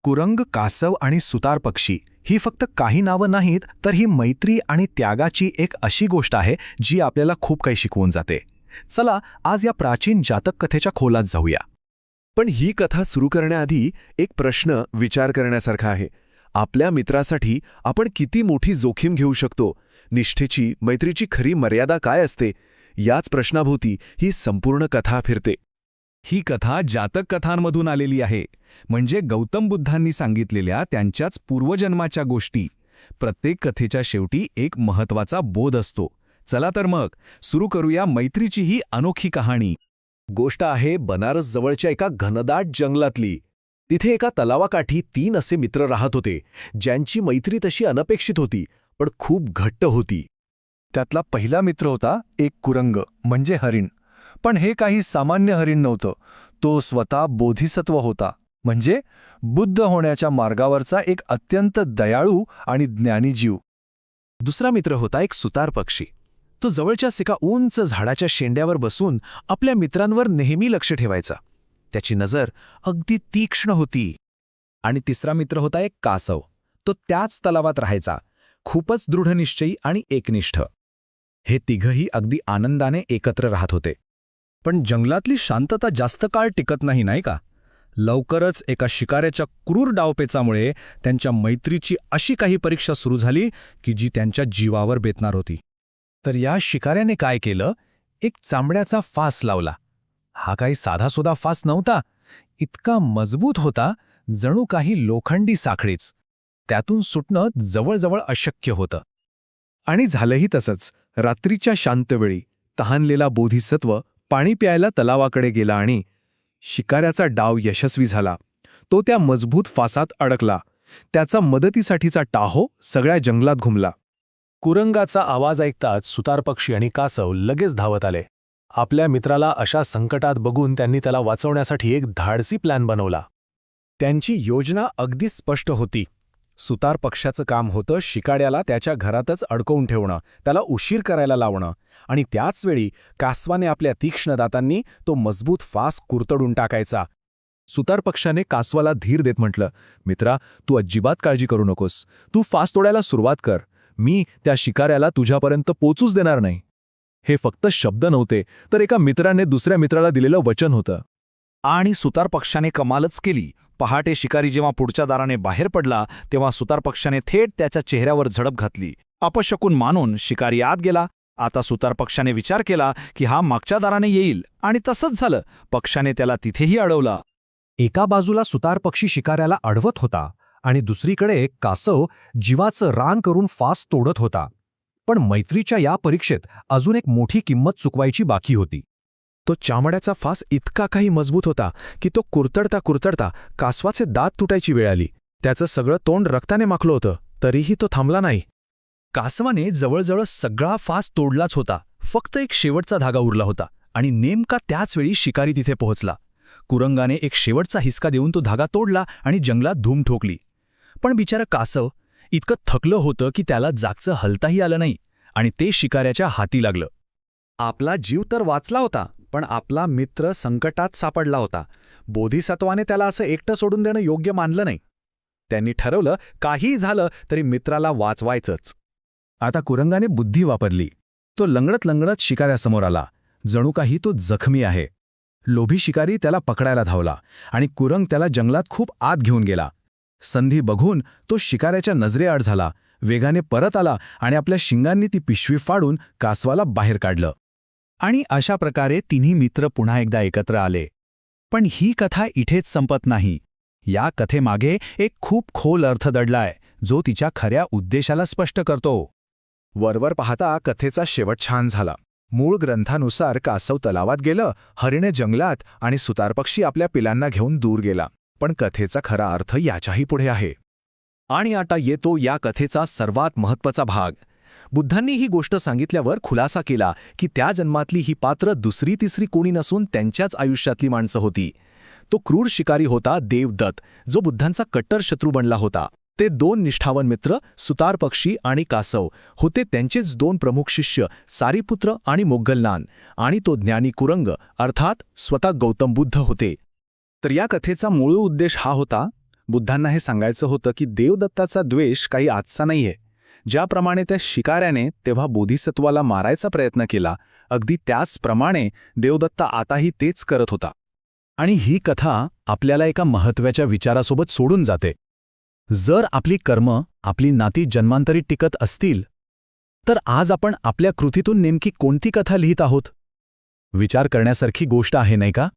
कुरंग, कासव आणि सुतार पक्षी ही फक्त काही नावं नाहीत, तर ही मैत्री आणि त्यागाची एक अशी गोष्ट आहे जी आपल्याला खूप काही शिकवून जाते. चला आज या प्राचीन जातक कथेच्या खोलात जाऊया. पण ही कथा सुरू करण्याआधी एक प्रश्न विचार करण्यासारखा आहे. आपल्या मित्रासाठी आपण किती मोठी जोखीम घेऊ शकतो? निष्ठेची, मैत्रीची खरी मर्यादा काय असते? याच प्रश्नाभोवती ही संपूर्ण कथा फिरते. ही कथा जातक कथांमधून आलेली आहे, म्हणजे गौतम बुद्धांनी सांगितलेल्या त्यांच्याच पूर्वजन्माच्या गोष्टी. प्रत्येक कथेच्या शेवटी एक महत्त्वाचा बोध असतो. चला तर मग सुरू करूया मैत्रीची ही अनोखी कहाणी. गोष्ट आहे बनारस जवळच्या एका घनदाट जंगलातली. तिथे एका तलावाकाठी 3 असे मित्र राहत होते, ज्यांची मैत्री तशी अनपेक्षित होती, पण खूप घट्ट होती. त्यातला पहिला मित्र होता एक कुरंग म्हणजे हरिण. पण हे काही सामान्य हरिण नव्हतं. तो स्वतः बोधिसत्व होता, म्हणजे बुद्ध होण्याच्या मार्गावरचा एक अत्यंत दयाळू आणि ज्ञानी जीव. दुसरा मित्र होता एक सुतार पक्षी. तो जवळच्याच एका उंच झाडाच्या शेंड्यावर बसून आपल्या मित्रांवर नेहमी लक्ष ठेवायचा. त्याची नजर अगदी तीक्ष्ण होती. आणि तिसरा मित्र होता एक कासव. तो त्याच तलावात राहायचा, खूपच दृढनिश्चयी आणि एकनिष्ठ. हे तिघही अगदी आनंदाने एकत्र राहत होते. पण जंगलातली शांतता जास्त काळ टिकत नाही का? लवकरच एका शिकाऱ्याच्या क्रूर डावपेचामुळे त्यांच्या मैत्रीची अशी काही परीक्षा सुरू झाली की जी त्यांच्या जीवावर बेतणार होती. तर या शिकाऱ्याने काय केलं? एक चांबड्याचा फास लावला. हा काही साधासुधा फास नव्हता. इतका मजबूत होता, जणू काही लोखंडी साखळीच. त्यातून सुटणं जवळजवळ अशक्य होतं. आणि झालंही तसंच. रात्रीच्या शांतवेळी तहानलेला बोधिसत्व पाणी प्यायला तलावाकडे गेला आणि शिकाऱ्याचा डाव यशस्वी झाला. तो त्या मजबूत फासात अडकला. त्याचा मदतीसाठीचा टाहो सगळ्या जंगलात घुमला. कुरंगाचा आवाज ऐकताच सुतार पक्षी आणि कासव लगेच धावत आले. आपल्या मित्राला अशा संकटात बघून त्यांनी त्याला वाचवण्यासाठी एक धाडसी प्लॅन बनवला. त्यांची योजना अगदी स्पष्ट होती. सुतार पक्षाचं काम होतं शिकाऱ्याला त्याच्या घरातच अडकवून ठेवणं, त्याला उशीर करायला लावणं, आणि त्याचवेळी कासवाने आपल्या तीक्ष्ण दातांनी तो मजबूत फास कुरतडून टाकायचा. सुतार पक्षाने कासवाला धीर देत म्हटलं, मित्रा, तू अजिबात काळजी करू नकोस. तू फास तोडायला सुरुवात कर. मी त्या शिकाऱ्याला तुझ्यापर्यंत पोचूच देणार नाही. हे फक्त शब्द नव्हते, तर एका मित्राने दुसऱ्या मित्राला दिलेलं वचन होतं. आणि सुतार पक्षाने कमालच केली. पहाटे शिकारी जेव्हा पुढच्या दाराने बाहेर पडला, तेव्हा सुतार पक्षाने थेट त्याच्या चेहऱ्यावर झडप घातली. अपशकुन मानून शिकारी आत गेला. आता सुतार पक्षाने विचार केला की हा मागच्या दाराने येईल, आणि तसंच झालं. पक्षाने त्याला तिथेही अडवला. एका बाजूला सुतार पक्षी शिकाऱ्याला अडवत होता आणि दुसरीकडे कासव जीवाचं रान करून फास तोडत होता. पण मैत्रीच्या या परीक्षेत अजून एक मोठी किंमत चुकवायची बाकी होती. तो चामड्याचा फास इतका काही मजबूत होता की तो कुरतडता कुरतडता कासवाचे दात तुटायची वेळ आली. त्याचं सगळं तोंड रक्ताने माखलं होतं, तरीही तो थांबला नाही. कासवाने जवळजवळ सगळा फास तोडलाच होता. फक्त एक शेवटचा धागा उरला होता, आणि नेमका त्याच वेळी शिकारी तिथे पोहोचला. कुरंगाने एक शेवटचा हिसका देऊन तो धागा तोडला आणि जंगलात धूम ठोकली. पण बिचारा कासव इतकं थकलं होतं की त्याला जागचं हलताही आलं नाही, आणि ते शिकाऱ्याच्या हाती लागलं. आपला जीव तर वाचला होता, पण आपला मित्र संकटात सापडला होता. बोधिसत्वाने त्याला असं एकटं सोडून देणं योग्य मानलं नाही. त्यांनी ठरवलं, काहीही झालं तरी मित्राला वाचवायचंच. आता कुरंगाने बुद्धी वापरली. तो लंगडत लंगडत शिकाऱ्यासमोर आला, जणू काही तो जखमी आहे. लोभी शिकारी त्याला पकडायला धावला, आणि कुरंग त्याला जंगलात खूप आत घेऊन गेला. संधी बघून तो शिकाऱ्याच्या नजरेआड झाला, वेगाने परत आला आणि आपल्या शिंगांनी ती पिशवी फाडून कासवाला बाहेर काढलं. आणि अशा प्रकारे तिन्ही मित्र पुन्हा एकदा एकत्र आले. पण ही कथा इथेच संपत नाही. या कथेमागे एक खूप खोल अर्थ दडलाय, जो तिच्या खऱ्या उद्देशाला स्पष्ट करतो. वरवर पाहता कथेचा शेवट छान झाला. मूळ ग्रंथानुसार कासव तलावात गेलं, हरिणे जंगलात, आणि सुतार पक्षी आपल्या पिलांना घेऊन दूर गेला. पण कथेचा खरा अर्थ याच्याही पुढे आहे. आणि आता येतो या कथेचा सर्वात महत्त्वाचा भाग. बुद्धांनी ही गोष्ट सांगितल्यावर खुलासा केला की त्या जन्मातली ही पात्र दुसरी तिसरी कोणी नसून त्यांच्याच आयुष्यातली माणसं होती. तो क्रूर शिकारी होता देवदत्त, जो बुद्धांचा कट्टर शत्रू बनला होता. ते 2 निष्ठावन मित्र सुतार पक्षी आणि कासव होते त्यांचेच 2 प्रमुख शिष्य सारीपुत्र आणि मोग्गलनान, आणि तो ज्ञानी कुरंग अर्थात स्वतः गौतम बुद्ध होते. तर या कथेचा मूळ उद्देश हा होता, बुद्धांना हे सांगायचं होतं की देवदत्ताचा द्वेष काही आजचा नाहीये. ज्याप्रमाणे त्या शिकाऱ्याने तेव्हा बोधिसत्वाला मारायचा प्रयत्न केला, अगदी त्याचप्रमाणे देवदत्ता आताही तेच करत होता. आणि ही कथा आपल्याला एका महत्त्वाच्या विचारासोबत सोडून जाते. जर आपली कर्म, आपली नाती जन्मांतरी टिकत असतील, तर आज आपण आपल्या कृतीतून नेमकी कोणती कथा लिहित आहोत? विचार करण्यासारखी गोष्ट आहे, नाही का?